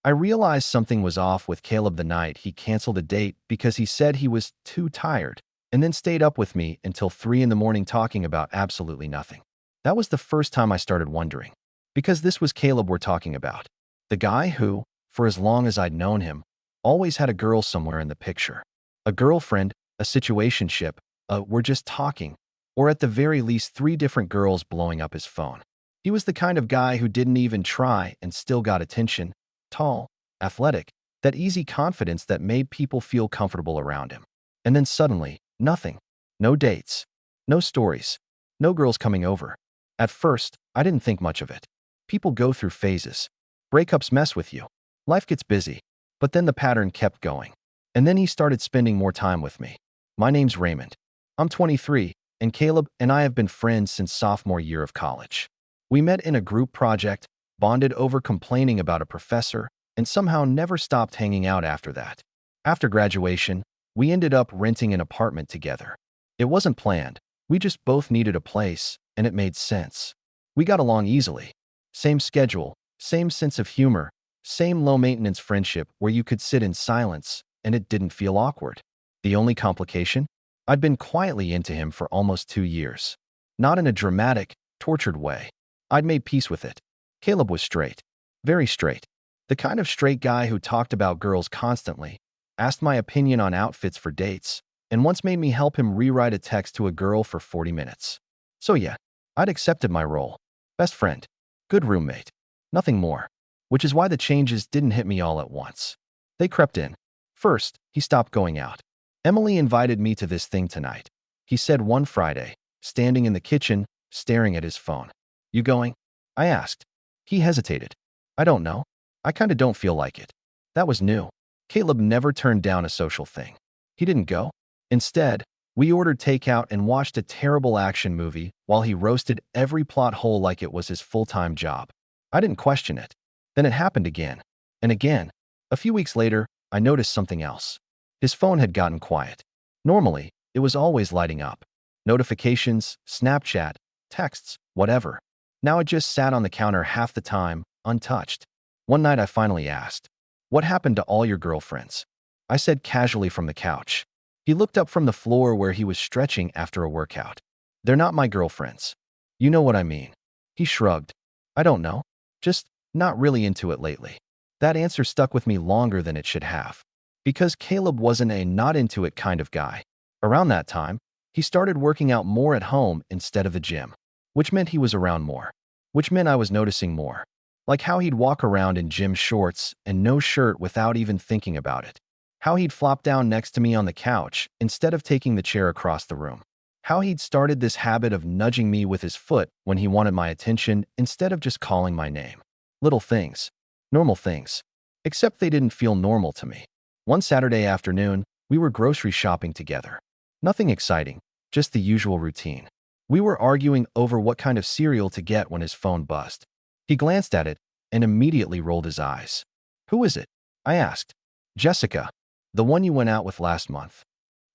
I realized something was off with Caleb the night he canceled a date because he said he was too tired and then stayed up with me until 3 in the morning talking about absolutely nothing. That was the first time I started wondering. Because this was Caleb we're talking about. The guy who, for as long as I'd known him, always had a girl somewhere in the picture. A girlfriend, a situationship, we're just talking, or at the very least 3 different girls blowing up his phone. He was the kind of guy who didn't even try and still got attention, tall, athletic, that easy confidence that made people feel comfortable around him. And then suddenly, nothing. No dates. No stories. No girls coming over. At first, I didn't think much of it. People go through phases. Breakups mess with you. Life gets busy. But then the pattern kept going. And then he started spending more time with me. My name's Raymond. I'm 23, and Caleb and I have been friends since sophomore year of college. We met in a group project, bonded over complaining about a professor, and somehow never stopped hanging out after that. After graduation, we ended up renting an apartment together. It wasn't planned. We just both needed a place, and it made sense. We got along easily. Same schedule, same sense of humor, same low-maintenance friendship where you could sit in silence and it didn't feel awkward. The only complication? I'd been quietly into him for almost 2 years. Not in a dramatic, tortured way. I'd made peace with it. Caleb was straight. Very straight. The kind of straight guy who talked about girls constantly, asked my opinion on outfits for dates, and once made me help him rewrite a text to a girl for 40 minutes. So yeah, I'd accepted my role. Best friend. Good roommate. Nothing more. Which is why the changes didn't hit me all at once. They crept in. First, he stopped going out. Emily invited me to this thing tonight, he said one Friday, standing in the kitchen, staring at his phone. You going? I asked. He hesitated. I don't know. I kinda don't feel like it. That was new. Caleb never turned down a social thing. He didn't go. Instead, we ordered takeout and watched a terrible action movie while he roasted every plot hole like it was his full-time job. I didn't question it. Then it happened again. And again. A few weeks later, I noticed something else. His phone had gotten quiet. Normally, it was always lighting up. Notifications, Snapchat, texts, whatever. Now it just sat on the counter half the time, untouched. One night I finally asked, "What happened to all your girlfriends?" I said casually from the couch. He looked up from the floor where he was stretching after a workout. They're not my girlfriends. You know what I mean. He shrugged. I don't know. Just not really into it lately. That answer stuck with me longer than it should have. Because Caleb wasn't a not into it kind of guy. Around that time, he started working out more at home instead of the gym. Which meant he was around more. Which meant I was noticing more. Like how he'd walk around in gym shorts and no shirt without even thinking about it. How he'd flop down next to me on the couch instead of taking the chair across the room. How he'd started this habit of nudging me with his foot when he wanted my attention instead of just calling my name. Little things. Normal things. Except they didn't feel normal to me. One Saturday afternoon, we were grocery shopping together. Nothing exciting, just the usual routine. We were arguing over what kind of cereal to get when his phone buzzed. He glanced at it and immediately rolled his eyes. Who is it? I asked. Jessica. The one you went out with last month.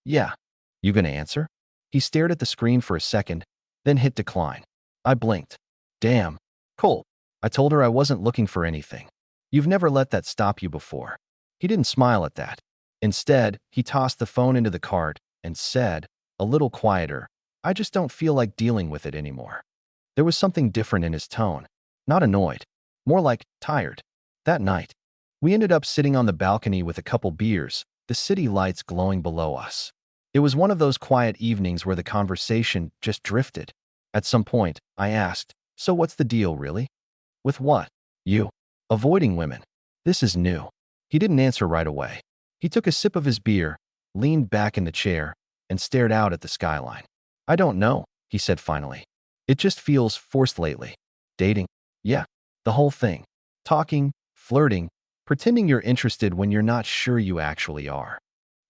Yeah. You gonna answer? He stared at the screen for a second, then hit decline. I blinked. Damn. Cool. I told her I wasn't looking for anything. You've never let that stop you before. He didn't smile at that. Instead, he tossed the phone into the cart and said, a little quieter, I just don't feel like dealing with it anymore. There was something different in his tone. Not annoyed. More like tired. That night, we ended up sitting on the balcony with a couple beers, the city lights glowing below us. It was one of those quiet evenings where the conversation just drifted. At some point, I asked, so what's the deal, really? With what? You. Avoiding women. This is new. He didn't answer right away. He took a sip of his beer, leaned back in the chair, and stared out at the skyline. I don't know, he said finally. It just feels forced lately. Dating? Yeah. The whole thing. Talking, flirting, pretending you're interested when you're not sure you actually are.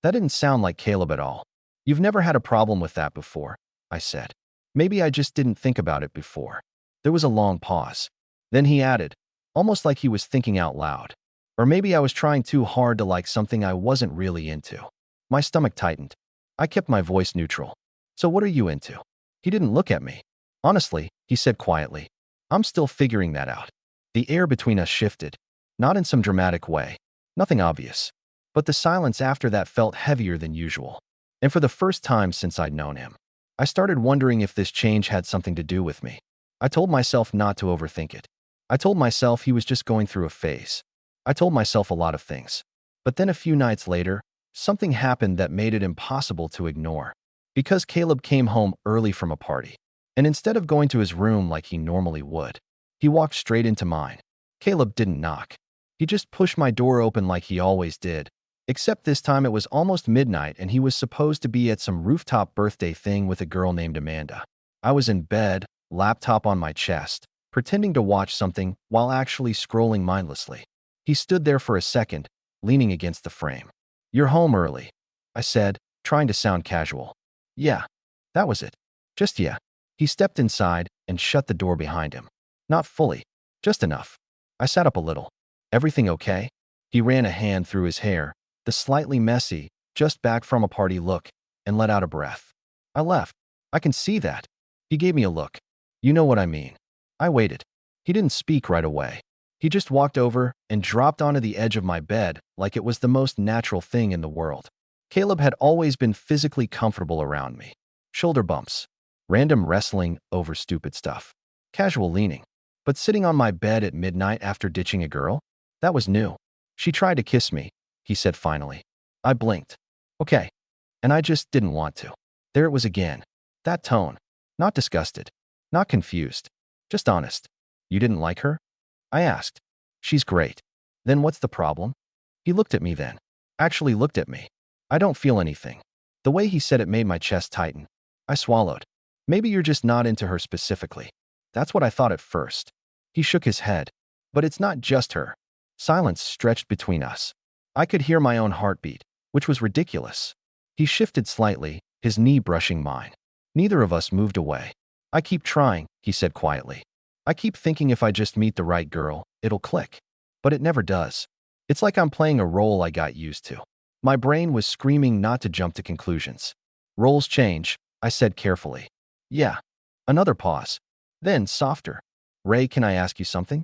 That didn't sound like Caleb at all. You've never had a problem with that before, I said. Maybe I just didn't think about it before. There was a long pause. Then he added, almost like he was thinking out loud. Or maybe I was trying too hard to like something I wasn't really into. My stomach tightened. I kept my voice neutral. So what are you into? He didn't look at me. Honestly, he said quietly, I'm still figuring that out. The air between us shifted. Not in some dramatic way. Nothing obvious. But the silence after that felt heavier than usual. And for the first time since I'd known him, I started wondering if this change had something to do with me. I told myself not to overthink it. I told myself he was just going through a phase. I told myself a lot of things. But then a few nights later, something happened that made it impossible to ignore. Because Caleb came home early from a party, and instead of going to his room like he normally would, he walked straight into mine. Caleb didn't knock. He just pushed my door open like he always did. Except this time it was almost midnight and he was supposed to be at some rooftop birthday thing with a girl named Amanda. I was in bed, laptop on my chest, pretending to watch something while actually scrolling mindlessly. He stood there for a second, leaning against the frame. "You're home early," I said, trying to sound casual. "Yeah." That was it. Just yeah. He stepped inside and shut the door behind him. Not fully, just enough. I sat up a little. "Everything okay?" He ran a hand through his hair, the slightly messy, just back from a party look, and let out a breath. "I left. I can see that." He gave me a look. "You know what I mean." I waited. He didn't speak right away. He just walked over and dropped onto the edge of my bed like it was the most natural thing in the world. Caleb had always been physically comfortable around me. Shoulder bumps, random wrestling over stupid stuff, casual leaning. But sitting on my bed at midnight after ditching a girl? That was new. "She tried to kiss me," he said finally. I blinked. "Okay." And I just didn't want to. There it was again. That tone. Not disgusted. Not confused. Just honest. "You didn't like her?" I asked. "She's great." "Then what's the problem?" He looked at me then. Actually looked at me. "I don't feel anything." The way he said it made my chest tighten. I swallowed. "Maybe you're just not into her specifically." That's what I thought at first. He shook his head. "But it's not just her." Silence stretched between us. I could hear my own heartbeat, which was ridiculous. He shifted slightly, his knee brushing mine. Neither of us moved away. "I keep trying," he said quietly. "I keep thinking if I just meet the right girl, it'll click. But it never does. It's like I'm playing a role I got used to." My brain was screaming not to jump to conclusions. "Roles change," I said carefully. "Yeah." Another pause. Then, softer. "Ray, can I ask you something?"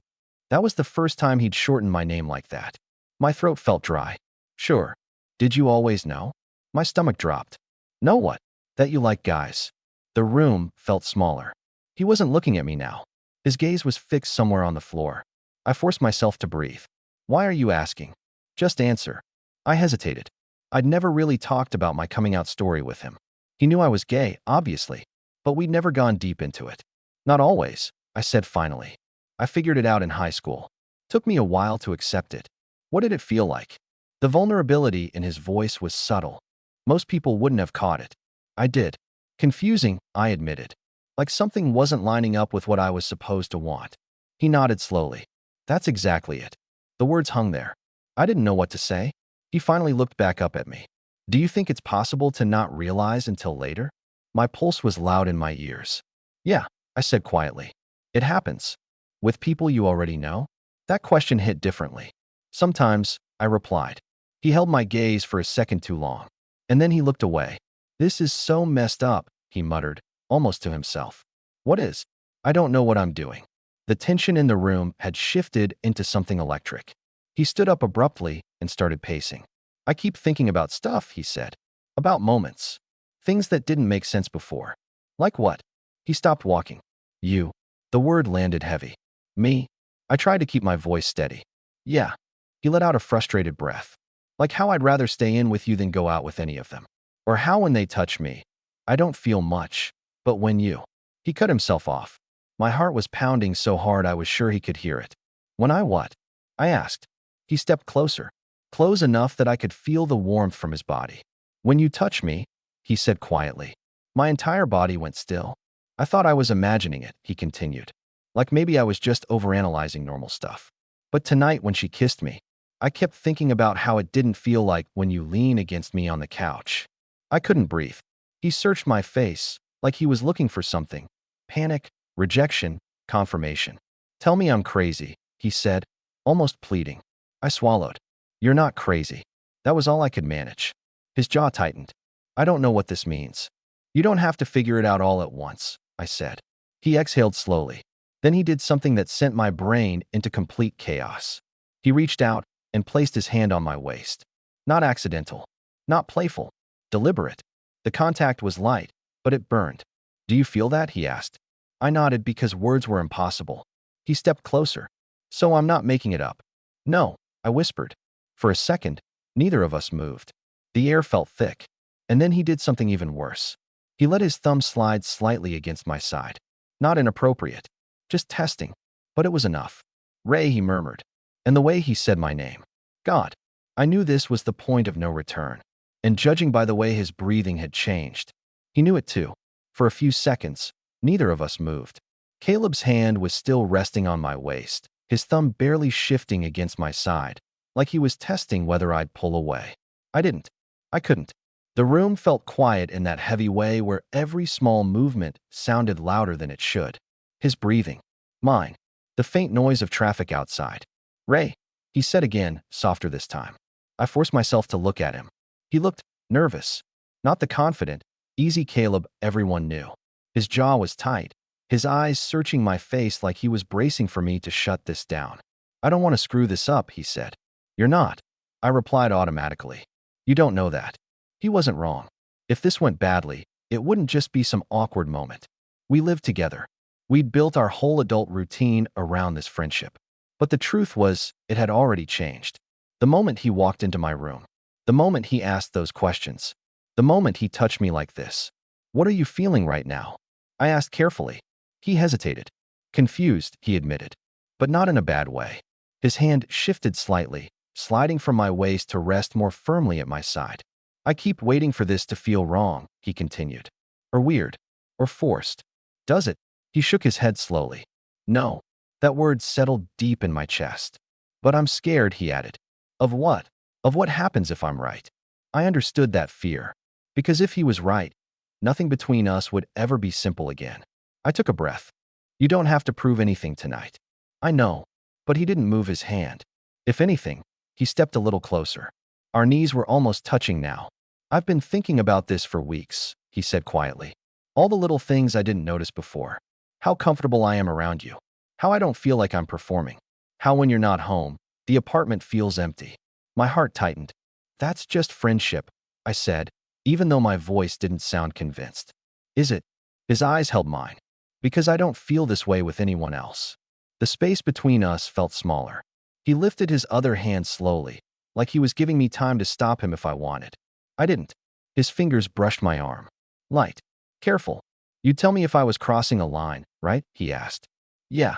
That was the first time he'd shortened my name like that. My throat felt dry. "Sure." "Did you always know?" My stomach dropped. "Know what?" "That you like guys." The room felt smaller. He wasn't looking at me now. His gaze was fixed somewhere on the floor. I forced myself to breathe. "Why are you asking?" "Just answer." I hesitated. I'd never really talked about my coming out story with him. He knew I was gay, obviously, but we'd never gone deep into it. "Not always," I said finally. "I figured it out in high school. Took me a while to accept it." "What did it feel like?" The vulnerability in his voice was subtle. Most people wouldn't have caught it. I did. "Confusing," I admitted. Like something wasn't lining up with what I was supposed to want. He nodded slowly. "That's exactly it." The words hung there. I didn't know what to say. He finally looked back up at me. "Do you think it's possible to not realize until later?" My pulse was loud in my ears. "Yeah," I said quietly. "It happens." "With people you already know?" That question hit differently. "Sometimes," I replied. He held my gaze for a second too long. And then he looked away. "This is so messed up," he muttered, almost to himself. "What is?" "I don't know what I'm doing." The tension in the room had shifted into something electric. He stood up abruptly and started pacing. "I keep thinking about stuff," he said. "About moments. Things that didn't make sense before." "Like what?" He stopped walking. "You." The word landed heavy. "Me?" I tried to keep my voice steady. "Yeah." He let out a frustrated breath. "Like how I'd rather stay in with you than go out with any of them. Or how when they touch me, I don't feel much. But when you." He cut himself off. My heart was pounding so hard I was sure he could hear it. "When I what?" I asked. He stepped closer. Close enough that I could feel the warmth from his body. "When you touch me," he said quietly. My entire body went still. "I thought I was imagining it," he continued. "Like maybe I was just overanalyzing normal stuff. But tonight when she kissed me, I kept thinking about how it didn't feel like when you lean against me on the couch." I couldn't breathe. He searched my face, like he was looking for something. Panic, rejection, confirmation. "Tell me I'm crazy," he said, almost pleading. I swallowed. "You're not crazy." That was all I could manage. His jaw tightened. "I don't know what this means." "You don't have to figure it out all at once," I said. He exhaled slowly. Then he did something that sent my brain into complete chaos. He reached out and placed his hand on my waist. Not accidental. Not playful. Deliberate. The contact was light, but it burned. "Do you feel that?" he asked. I nodded because words were impossible. He stepped closer. "So I'm not making it up." "No," I whispered. For a second, neither of us moved. The air felt thick. And then he did something even worse. He let his thumb slide slightly against my side. Not inappropriate. Just testing. But it was enough. "Ray," he murmured. And the way he said my name. God. I knew this was the point of no return. And judging by the way his breathing had changed, he knew it too. For a few seconds, neither of us moved. Caleb's hand was still resting on my waist, his thumb barely shifting against my side, like he was testing whether I'd pull away. I didn't. I couldn't. The room felt quiet in that heavy way where every small movement sounded louder than it should. His breathing. Mine. The faint noise of traffic outside. "Ray," he said again, softer this time. I forced myself to look at him. He looked nervous. Not the confident, easy Caleb everyone knew. His jaw was tight, his eyes searching my face like he was bracing for me to shut this down. "I don't want to screw this up," he said. "You're not," I replied automatically. "You don't know that." He wasn't wrong. If this went badly, it wouldn't just be some awkward moment. We lived together. We'd built our whole adult routine around this friendship. But the truth was, it had already changed. The moment he walked into my room. The moment he asked those questions. The moment he touched me like this. "What are you feeling right now?" I asked carefully. He hesitated. Confused, he admitted. But not in a bad way. His hand shifted slightly, sliding from my waist to rest more firmly at my side. "I keep waiting for this to feel wrong," he continued. "Or weird. Or forced. Does it?" He shook his head slowly. "No." That word settled deep in my chest. "But I'm scared," he added. "Of what?" "Of what happens if I'm right." I understood that fear. Because if he was right, nothing between us would ever be simple again. I took a breath. "You don't have to prove anything tonight." "I know." But he didn't move his hand. If anything, he stepped a little closer. Our knees were almost touching now. "I've been thinking about this for weeks," he said quietly. "All the little things I didn't notice before. How comfortable I am around you. How I don't feel like I'm performing. How when you're not home, the apartment feels empty." My heart tightened. "That's just friendship," I said, even though my voice didn't sound convinced. "Is it?" His eyes held mine. "Because I don't feel this way with anyone else." The space between us felt smaller. He lifted his other hand slowly, like he was giving me time to stop him if I wanted. I didn't. His fingers brushed my arm. Light. Careful. "You'd tell me if I was crossing a line, right?" he asked. "Yeah."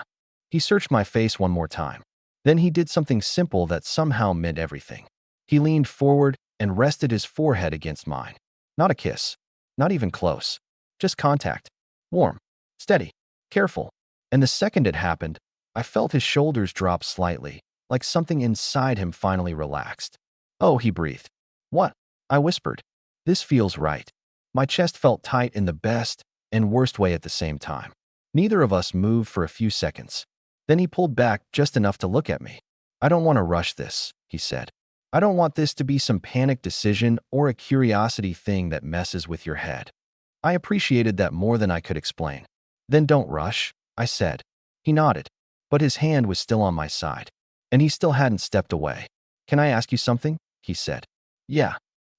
He searched my face one more time. Then he did something simple that somehow meant everything. He leaned forward and rested his forehead against mine. Not a kiss. Not even close. Just contact. Warm. Steady. Careful. And the second it happened, I felt his shoulders drop slightly, like something inside him finally relaxed. "Oh," he breathed. "What?" I whispered. "This feels right." My chest felt tight in the best and worst way at the same time. Neither of us moved for a few seconds. Then he pulled back just enough to look at me. "I don't want to rush this," he said. "I don't want this to be some panic decision or a curiosity thing that messes with your head." I appreciated that more than I could explain. "Then don't rush," I said. He nodded, but his hand was still on my side, and he still hadn't stepped away. "Can I ask you something?" he said. "Yeah."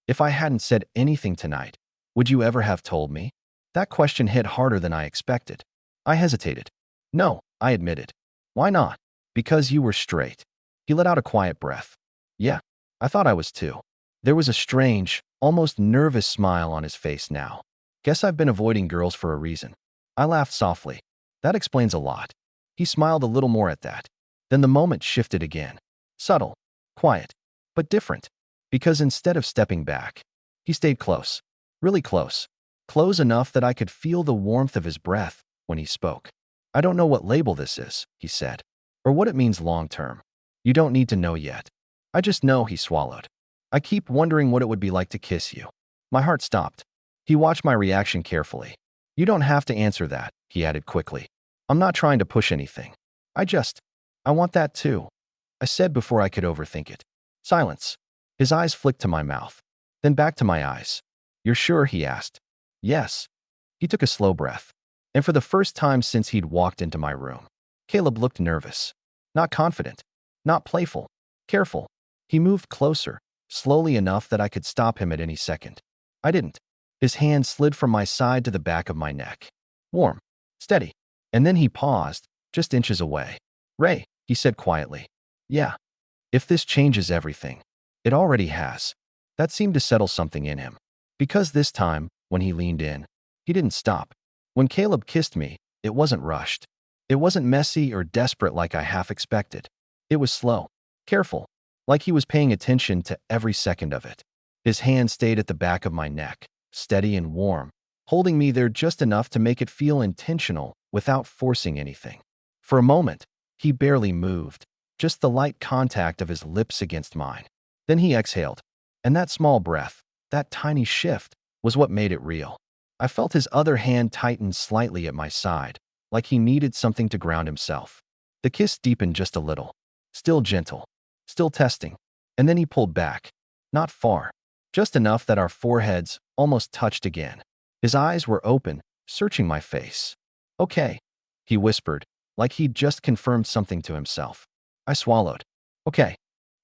If I hadn't said anything tonight, would you ever have told me? That question hit harder than I expected. I hesitated. "No," I admitted. "Why not?" "Because you were straight." He let out a quiet breath. "Yeah, I thought I was too." There was a strange, almost nervous smile on his face now. "Guess I've been avoiding girls for a reason." I laughed softly. "That explains a lot." He smiled a little more at that. Then the moment shifted again. Subtle, quiet, but different. Because instead of stepping back, he stayed close. Really close. Close enough that I could feel the warmth of his breath when he spoke. "I don't know what label this is," he said, "or what it means long term. You don't need to know yet. I just know," he swallowed. "I keep wondering what it would be like to kiss you." My heart stopped. He watched my reaction carefully. "You don't have to answer that," he added quickly. "I'm not trying to push anything. I want that too," I said before I could overthink it. Silence. His eyes flicked to my mouth, then back to my eyes. "You're sure?" he asked. "Yes." He took a slow breath. And for the first time since he'd walked into my room, Caleb looked nervous. Not confident. Not playful. Careful. He moved closer, slowly enough that I could stop him at any second. I didn't. His hand slid from my side to the back of my neck. Warm. Steady. And then he paused, just inches away. Ray, he said quietly. Yeah. If this changes everything. It already has. That seemed to settle something in him. Because this time, when he leaned in, he didn't stop. When Caleb kissed me, it wasn't rushed. It wasn't messy or desperate like I half expected. It was slow, careful, like he was paying attention to every second of it. His hand stayed at the back of my neck, steady and warm, holding me there just enough to make it feel intentional without forcing anything. For a moment, he barely moved, just the light contact of his lips against mine. Then he exhaled, and that small breath, that tiny shift, was what made it real. I felt his other hand tighten slightly at my side, like he needed something to ground himself. The kiss deepened just a little, still gentle, still testing, and then he pulled back. Not far, just enough that our foreheads almost touched again. His eyes were open, searching my face. Okay, he whispered, like he'd just confirmed something to himself. I swallowed. Okay.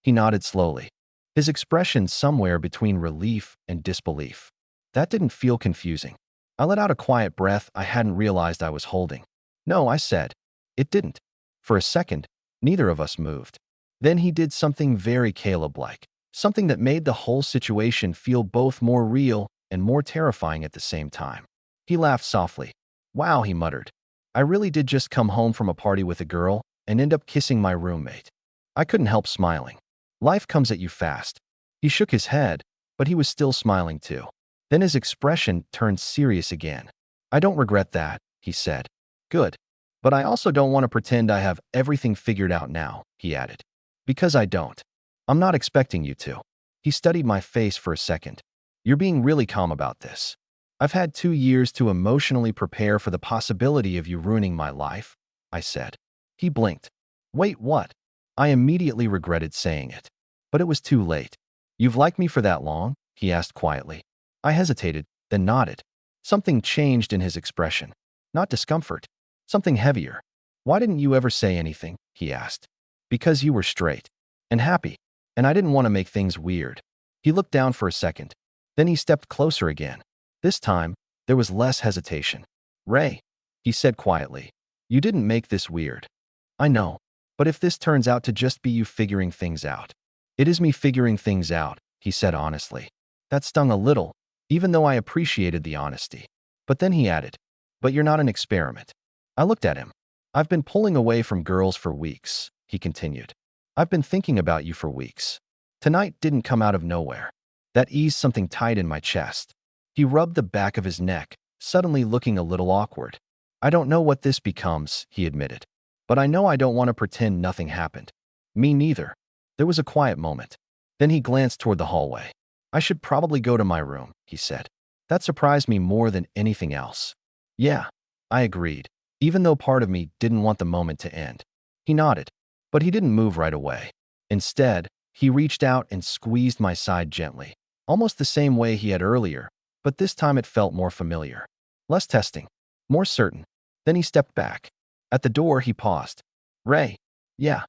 He nodded slowly, his expression somewhere between relief and disbelief. That didn't feel confusing. I let out a quiet breath I hadn't realized I was holding. No, I said. It didn't. For a second, neither of us moved. Then he did something very Caleb-like, something that made the whole situation feel both more real and more terrifying at the same time. He laughed softly. Wow, he muttered. I really did just come home from a party with a girl and end up kissing my roommate. I couldn't help smiling. Life comes at you fast. He shook his head, but he was still smiling too. Then his expression turned serious again. I don't regret that, he said. Good. But I also don't want to pretend I have everything figured out now, he added. Because I don't. I'm not expecting you to. He studied my face for a second. You're being really calm about this. I've had 2 years to emotionally prepare for the possibility of you ruining my life, I said. He blinked. Wait, what? I immediately regretted saying it. But it was too late. You've liked me for that long? He asked quietly. I hesitated, then nodded. Something changed in his expression. Not discomfort. Something heavier. Why didn't you ever say anything? He asked. Because you were straight. And happy. And I didn't want to make things weird. He looked down for a second. Then he stepped closer again. This time, there was less hesitation. Ray, he said quietly. You didn't make this weird. I know. But if this turns out to just be you figuring things out. It is me figuring things out, he said honestly. That stung a little, even though I appreciated the honesty. But then he added, but you're not an experiment. I looked at him. I've been pulling away from girls for weeks, he continued. I've been thinking about you for weeks. Tonight didn't come out of nowhere. That eased something tight in my chest. He rubbed the back of his neck, suddenly looking a little awkward. I don't know what this becomes, he admitted. But I know I don't want to pretend nothing happened. Me neither. There was a quiet moment. Then he glanced toward the hallway. I should probably go to my room, he said. That surprised me more than anything else. Yeah, I agreed, even though part of me didn't want the moment to end. He nodded, but he didn't move right away. Instead, he reached out and squeezed my side gently, almost the same way he had earlier, but this time it felt more familiar. Less testing, more certain. Then he stepped back. At the door, he paused. Ray, yeah.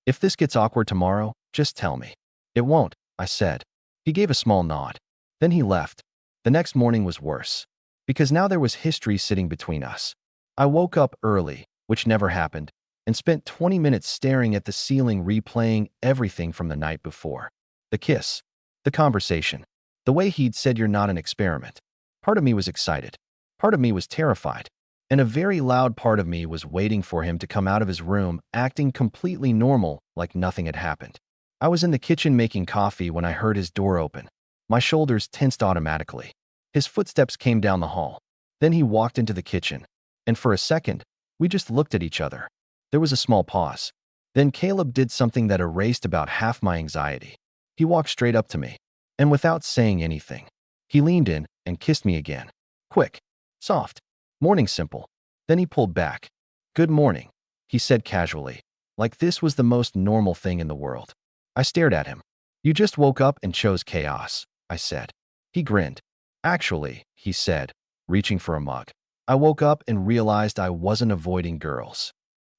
If this gets awkward tomorrow, just tell me. It won't, I said. He gave a small nod. Then he left. The next morning was worse, because now there was history sitting between us. I woke up early, which never happened, and spent 20 minutes staring at the ceiling replaying everything from the night before. The kiss, the conversation, the way he'd said you're not an experiment. Part of me was excited. Part of me was terrified. And a very loud part of me was waiting for him to come out of his room, acting completely normal, like nothing had happened. I was in the kitchen making coffee when I heard his door open. My shoulders tensed automatically. His footsteps came down the hall. Then he walked into the kitchen. And for a second, we just looked at each other. There was a small pause. Then Caleb did something that erased about half my anxiety. He walked straight up to me. And without saying anything, he leaned in and kissed me again. Quick, soft, morning simple. Then he pulled back. Good morning, he said casually, like this was the most normal thing in the world. I stared at him. You just woke up and chose chaos, I said. He grinned. Actually, he said, reaching for a mug. I woke up and realized I wasn't avoiding girls.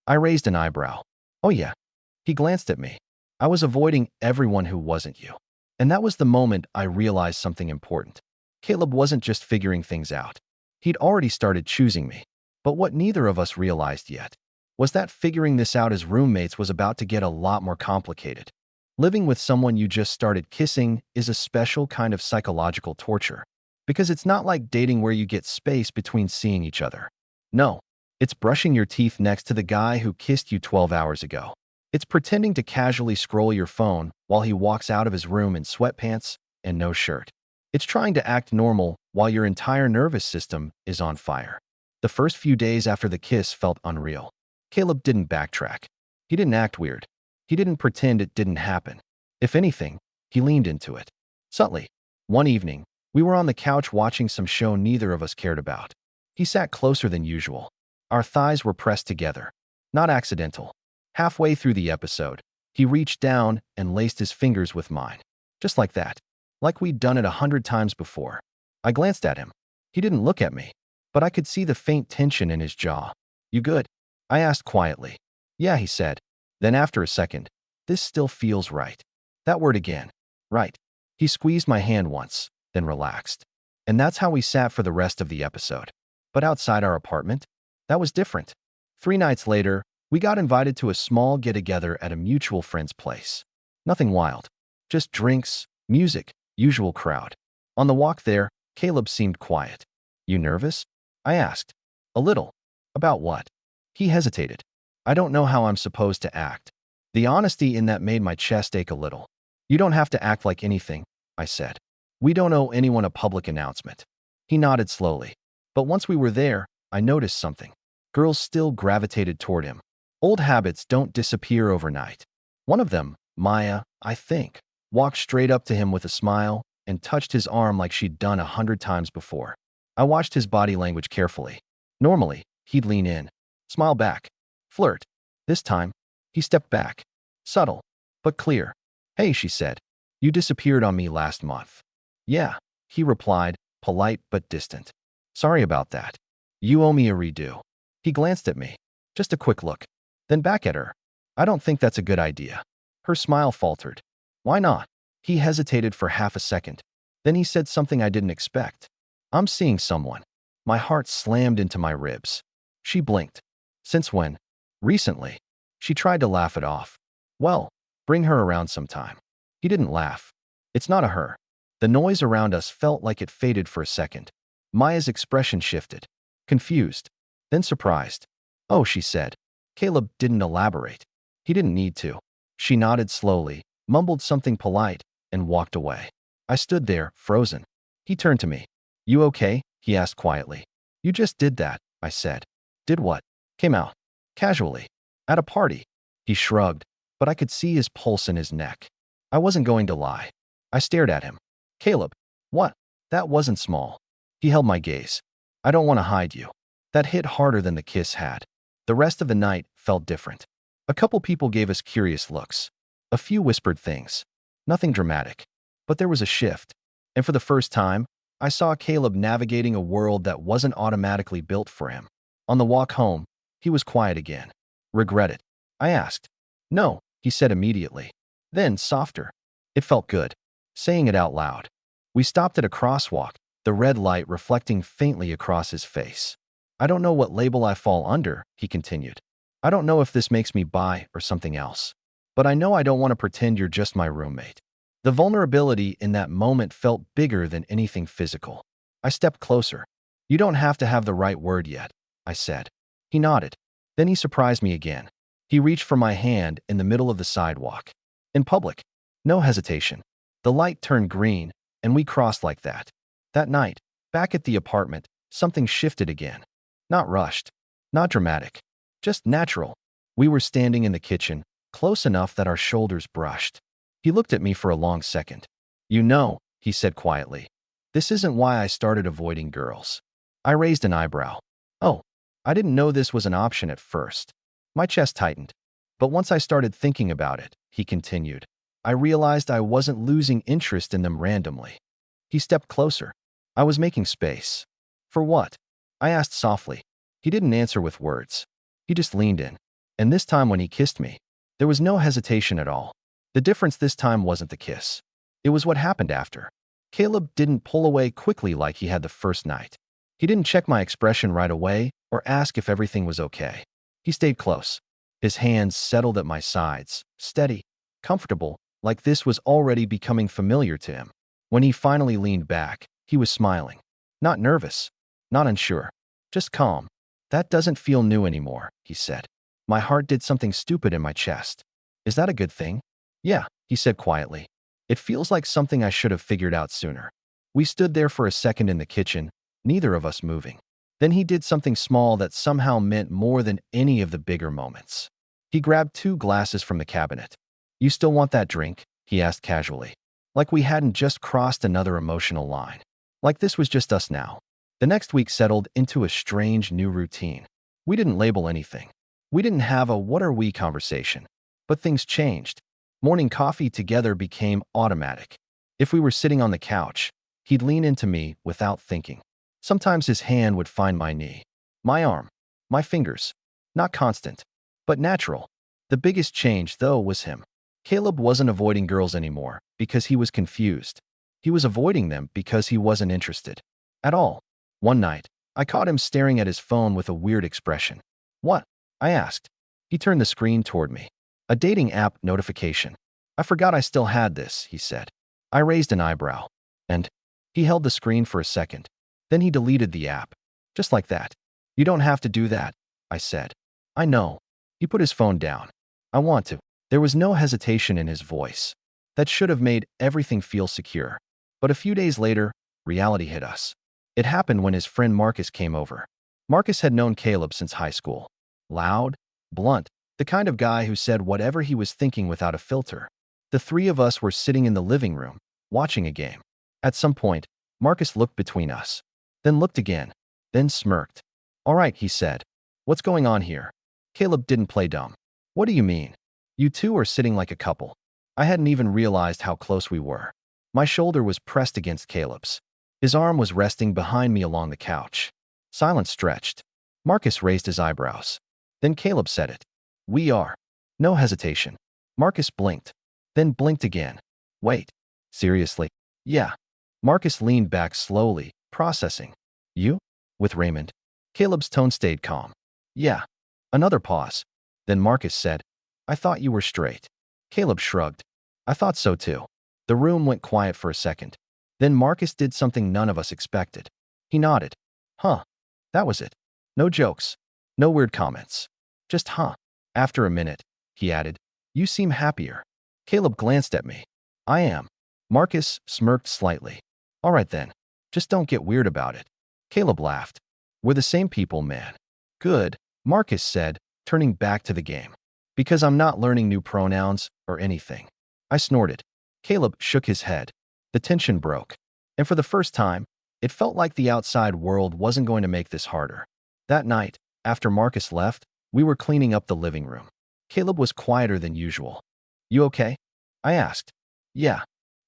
I raised an eyebrow. Oh yeah. He glanced at me. I was avoiding everyone who wasn't you. And that was the moment I realized something important. Caleb wasn't just figuring things out. He'd already started choosing me. But what neither of us realized yet was that figuring this out as roommates was about to get a lot more complicated. Living with someone you just started kissing is a special kind of psychological torture, because it's not like dating where you get space between seeing each other. No, it's brushing your teeth next to the guy who kissed you 12 hours ago. It's pretending to casually scroll your phone while he walks out of his room in sweatpants and no shirt. It's trying to act normal while your entire nervous system is on fire. The first few days after the kiss felt unreal. Caleb didn't backtrack. He didn't act weird. He didn't pretend it didn't happen. If anything, he leaned into it. Subtly. One evening, we were on the couch watching some show neither of us cared about. He sat closer than usual. Our thighs were pressed together. Not accidental. Halfway through the episode, he reached down and laced his fingers with mine. Just like that. Like we'd done it 100 times before. I glanced at him. He didn't look at me, but I could see the faint tension in his jaw. "You good?" I asked quietly. "Yeah," he said. Then after a second, "This still feels right." That word again. Right. He squeezed my hand once, then relaxed. And that's how we sat for the rest of the episode. But outside our apartment, that was different. 3 nights later, we got invited to a small get-together at a mutual friend's place. Nothing wild. Just drinks, music, usual crowd. On the walk there, Caleb seemed quiet. "You nervous?" I asked. "A little." "About what?" He hesitated. "I don't know how I'm supposed to act." The honesty in that made my chest ache a little. "You don't have to act like anything," I said. "We don't owe anyone a public announcement." He nodded slowly. But once we were there, I noticed something. Girls still gravitated toward him. Old habits don't disappear overnight. One of them, Maya, I think, walked straight up to him with a smile and touched his arm like she'd done 100 times before. I watched his body language carefully. Normally, he'd lean in, smile back, flirt. This time, he stepped back. Subtle, but clear. "Hey," she said. "You disappeared on me last month." "Yeah," he replied, polite but distant. "Sorry about that. You owe me a redo." He glanced at me. Just a quick look. Then back at her. "I don't think that's a good idea." Her smile faltered. "Why not?" He hesitated for half a second. Then he said something I didn't expect. "I'm seeing someone." My heart slammed into my ribs. She blinked. "Since when?" "Recently." She tried to laugh it off. "Well, bring her around sometime." He didn't laugh. "It's not a her." The noise around us felt like it faded for a second. Maya's expression shifted. Confused. Then surprised. "Oh," she said. Caleb didn't elaborate. He didn't need to. She nodded slowly, mumbled something polite, and walked away. I stood there, frozen. He turned to me. "You okay?" he asked quietly. "You just did that," I said. "Did what?" "Came out. Casually. At a party." He shrugged, but I could see his pulse in his neck. I wasn't going to lie. I stared at him. "Caleb." "What?" "That wasn't small." He held my gaze. "I don't want to hide you." That hit harder than the kiss had. The rest of the night felt different. A couple people gave us curious looks. A few whispered things. Nothing dramatic. But there was a shift. And for the first time, I saw Caleb navigating a world that wasn't automatically built for him. On the walk home, he was quiet again. "Regret it?" I asked. "No," he said immediately. Then, softer. It felt good. Saying it out loud. We stopped at a crosswalk, the red light reflecting faintly across his face. "I don't know what label I fall under," he continued. "I don't know if this makes me bi or something else. But I know I don't want to pretend you're just my roommate." The vulnerability in that moment felt bigger than anything physical. I stepped closer. "You don't have to have the right word yet," I said. He nodded. Then he surprised me again. He reached for my hand in the middle of the sidewalk. In public. No hesitation. The light turned green, and we crossed like that. That night, back at the apartment, something shifted again. Not rushed. Not dramatic. Just natural. We were standing in the kitchen, close enough that our shoulders brushed. He looked at me for a long second. "You know," he said quietly, "this isn't why I started avoiding girls." I raised an eyebrow. "Oh, I didn't know this was an option at first." My chest tightened. "But once I started thinking about it," he continued, "I realized I wasn't losing interest in them randomly." He stepped closer. I was making space. "For what?" I asked softly. He didn't answer with words. He just leaned in. And this time when he kissed me, there was no hesitation at all. The difference this time wasn't the kiss. It was what happened after. Caleb didn't pull away quickly like he had the first night. He didn't check my expression right away or ask if everything was okay. He stayed close. His hands settled at my sides, steady, comfortable, like this was already becoming familiar to him. When he finally leaned back, he was smiling. Not nervous, not unsure, just calm. That doesn't feel new anymore, he said. My heart did something stupid in my chest. Is that a good thing? Yeah, he said quietly. It feels like something I should have figured out sooner. We stood there for a second in the kitchen, neither of us moving. Then he did something small that somehow meant more than any of the bigger moments. He grabbed 2 glasses from the cabinet. You still want that drink? He asked casually. Like we hadn't just crossed another emotional line. Like this was just us now. The next week settled into a strange new routine. We didn't label anything. We didn't have a what are we conversation. But things changed. Morning coffee together became automatic. If we were sitting on the couch, he'd lean into me without thinking. Sometimes his hand would find my knee, my arm, my fingers. Not constant, but natural. The biggest change, though, was him. Caleb wasn't avoiding girls anymore because he was confused. He was avoiding them because he wasn't interested. At all. One night, I caught him staring at his phone with a weird expression. What? I asked. He turned the screen toward me. A dating app notification. I forgot I still had this, he said. I raised an eyebrow. And he held the screen for a second. Then he deleted the app. Just like that. You don't have to do that, I said. I know. He put his phone down. I want to. There was no hesitation in his voice. That should have made everything feel secure. But a few days later, reality hit us. It happened when his friend Marcus came over. Marcus had known Caleb since high school. Loud, blunt, the kind of guy who said whatever he was thinking without a filter. The 3 of us were sitting in the living room, watching a game. At some point, Marcus looked between us. Then looked again. Then smirked. All right, he said. What's going on here? Caleb didn't play dumb. What do you mean? You 2 are sitting like a couple. I hadn't even realized how close we were. My shoulder was pressed against Caleb's. His arm was resting behind me along the couch. Silence stretched. Marcus raised his eyebrows. Then Caleb said it. We are. No hesitation. Marcus blinked. Then blinked again. Wait. Seriously? Yeah. Marcus leaned back slowly, processing. You? With Raymond? Caleb's tone stayed calm. Yeah. Another pause. Then Marcus said, I thought you were straight. Caleb shrugged. I thought so too. The room went quiet for a second. Then Marcus did something none of us expected. He nodded. Huh. That was it. No jokes. No weird comments. Just huh. After a minute, he added, You seem happier. Caleb glanced at me. I am. Marcus smirked slightly. All right then. Just don't get weird about it. Caleb laughed. We're the same people, man. Good, Marcus said, turning back to the game. Because I'm not learning new pronouns or anything. I snorted. Caleb shook his head. The tension broke. And for the first time, it felt like the outside world wasn't going to make this harder. That night, after Marcus left, we were cleaning up the living room. Caleb was quieter than usual. You okay? I asked. Yeah.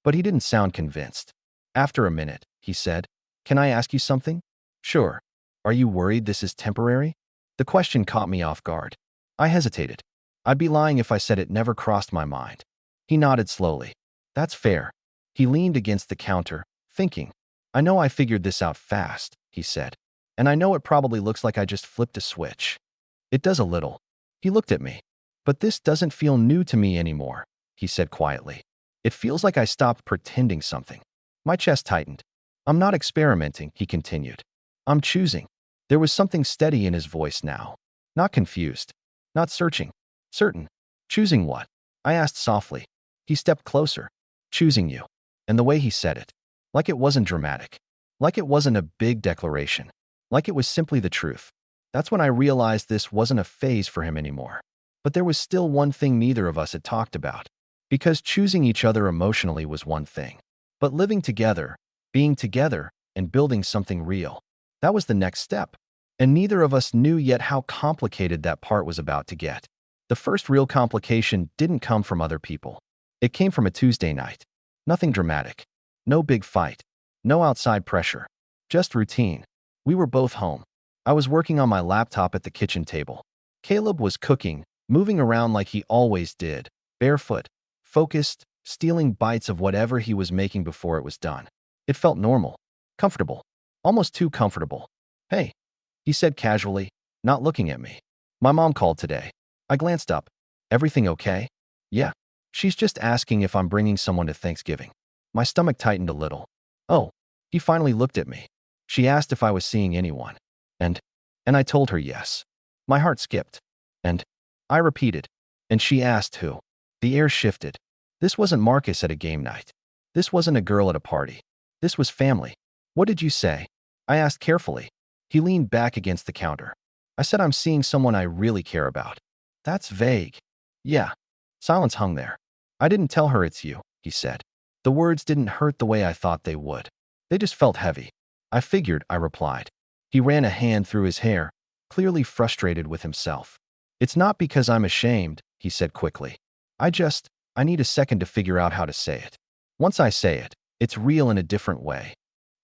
But he didn't sound convinced. After a minute, he said, Can I ask you something? Sure. Are you worried this is temporary? The question caught me off guard. I hesitated. I'd be lying if I said it never crossed my mind. He nodded slowly. That's fair. He leaned against the counter, thinking. I know I figured this out fast, he said. And I know it probably looks like I just flipped a switch. It does a little. He looked at me. But this doesn't feel new to me anymore, he said quietly. It feels like I stopped pretending something. My chest tightened. I'm not experimenting, he continued. I'm choosing. There was something steady in his voice now. Not confused. Not searching. Certain. Choosing what? I asked softly. He stepped closer. Choosing you. And the way he said it. Like it wasn't dramatic. Like it wasn't a big declaration. Like it was simply the truth. That's when I realized this wasn't a phase for him anymore. But there was still one thing neither of us had talked about. Because choosing each other emotionally was one thing. But living together, being together, and building something real, that was the next step. And neither of us knew yet how complicated that part was about to get. The first real complication didn't come from other people. It came from a Tuesday night. Nothing dramatic. No big fight. No outside pressure. Just routine. We were both home. I was working on my laptop at the kitchen table. Caleb was cooking, moving around like he always did, barefoot, focused, stealing bites of whatever he was making before it was done. It felt normal, comfortable, almost too comfortable. "Hey," he said casually, not looking at me. "My mom called today." I glanced up. "Everything okay?" "Yeah. She's just asking if I'm bringing someone to Thanksgiving." My stomach tightened a little. "Oh." He finally looked at me. "She asked if I was seeing anyone." And, and I told her yes. My heart skipped. And I repeated. "And she asked who?" The air shifted. This wasn't Marcus at a game night. This wasn't a girl at a party. This was family. "What did you say?" I asked carefully. He leaned back against the counter. "I said I'm seeing someone I really care about." "That's vague." "Yeah." Silence hung there. "I didn't tell her it's you," he said. The words didn't hurt the way I thought they would. They just felt heavy. "I figured," I replied. He ran a hand through his hair, clearly frustrated with himself. "It's not because I'm ashamed," he said quickly. I need a second to figure out how to say it. Once I say it, it's real in a different way."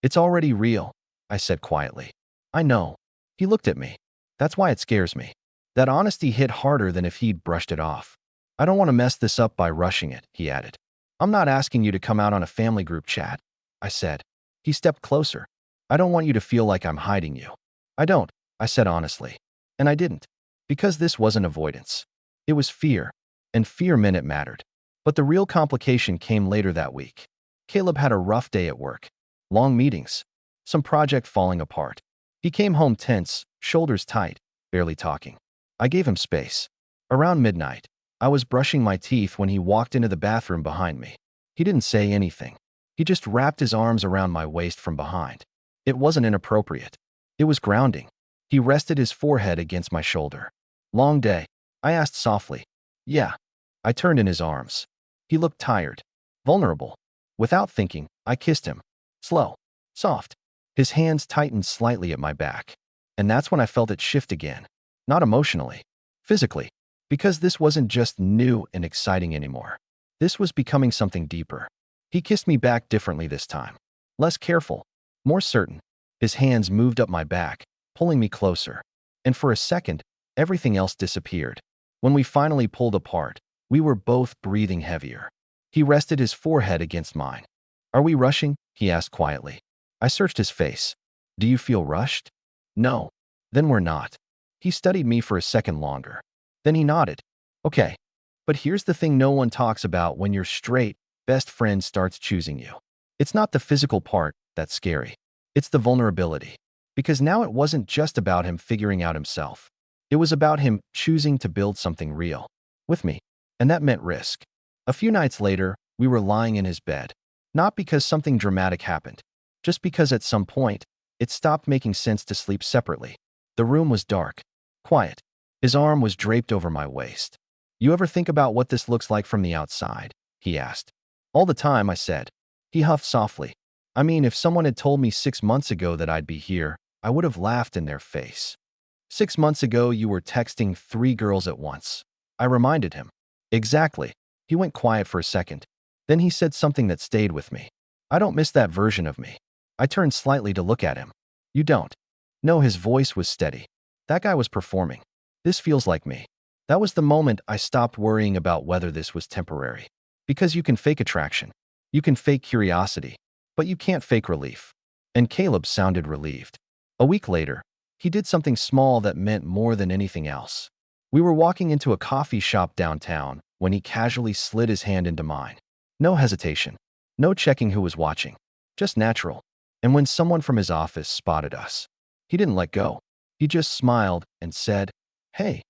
"It's already real," I said quietly. "I know." He looked at me. "That's why it scares me." That honesty hit harder than if he'd brushed it off. "I don't want to mess this up by rushing it," he added. "I'm not asking you to come out on a family group chat," I said. He stepped closer. "I don't want you to feel like I'm hiding you." "I don't," I said honestly. And I didn't. Because this wasn't avoidance. It was fear. And fear meant it mattered. But the real complication came later that week. Caleb had a rough day at work. Long meetings. Some project falling apart. He came home tense, shoulders tight, barely talking. I gave him space. Around midnight, I was brushing my teeth when he walked into the bathroom behind me. He didn't say anything. He just wrapped his arms around my waist from behind. It wasn't inappropriate. It was grounding. He rested his forehead against my shoulder. "Long day?" I asked softly. "Yeah." I turned in his arms. He looked tired, vulnerable. Without thinking, I kissed him. Slow, soft. His hands tightened slightly at my back. And that's when I felt it shift again. Not emotionally, physically. Because this wasn't just new and exciting anymore. This was becoming something deeper. He kissed me back differently this time. Less careful, more certain. His hands moved up my back, pulling me closer. And for a second, everything else disappeared. When we finally pulled apart, we were both breathing heavier. He rested his forehead against mine. "Are we rushing?" he asked quietly. I searched his face. "Do you feel rushed?" "No." "Then we're not." He studied me for a second longer. Then he nodded. "Okay. But here's the thing no one talks about when your straight best friend starts choosing you. It's not the physical part that's scary. It's the vulnerability. Because now it wasn't just about him figuring out himself. It was about him choosing to build something real. With me. And that meant risk. A few nights later, we were lying in his bed. Not because something dramatic happened. Just because at some point, it stopped making sense to sleep separately. The room was dark. Quiet. His arm was draped over my waist. "You ever think about what this looks like from the outside?" he asked. "All the time," I said. He huffed softly. "I mean, if someone had told me 6 months ago that I'd be here, I would have laughed in their face." "6 months ago, you were texting 3 girls at once." I reminded him. "Exactly." He went quiet for a second. Then he said something that stayed with me. "I don't miss that version of me." I turned slightly to look at him. "You don't?" No, his voice was steady. "That guy was performing. This feels like me." That was the moment I stopped worrying about whether this was temporary. Because you can fake attraction. You can fake curiosity. But you can't fake relief. And Caleb sounded relieved. A week later, he did something small that meant more than anything else. We were walking into a coffee shop downtown when he casually slid his hand into mine. No hesitation. No checking who was watching. Just natural. And when someone from his office spotted us, he didn't let go. He just smiled and said, "Hey."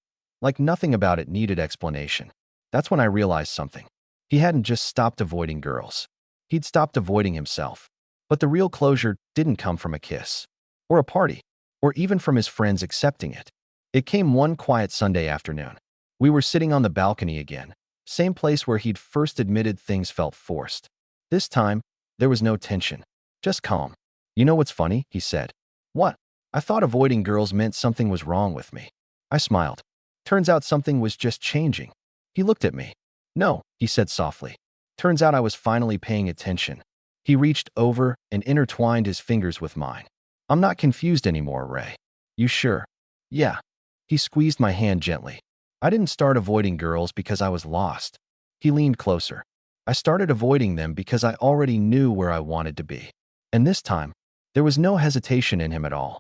Like nothing about it needed explanation. That's when I realized something. He hadn't just stopped avoiding girls. He'd stopped avoiding himself. But the real closure didn't come from a kiss, or a party, or even from his friends accepting it. It came one quiet Sunday afternoon. We were sitting on the balcony again, same place where he'd first admitted things felt forced. This time, there was no tension, just calm. "You know what's funny?" he said. "What?" "I thought avoiding girls meant something was wrong with me." I smiled. "Turns out something was just changing." He looked at me. "No," he said softly. "Turns out I was finally paying attention." He reached over and intertwined his fingers with mine. "I'm not confused anymore, Ray." "You sure?" "Yeah." He squeezed my hand gently. "I didn't start avoiding girls because I was lost." He leaned closer. I started avoiding them because I already knew where I wanted to be. And this time, there was no hesitation in him at all.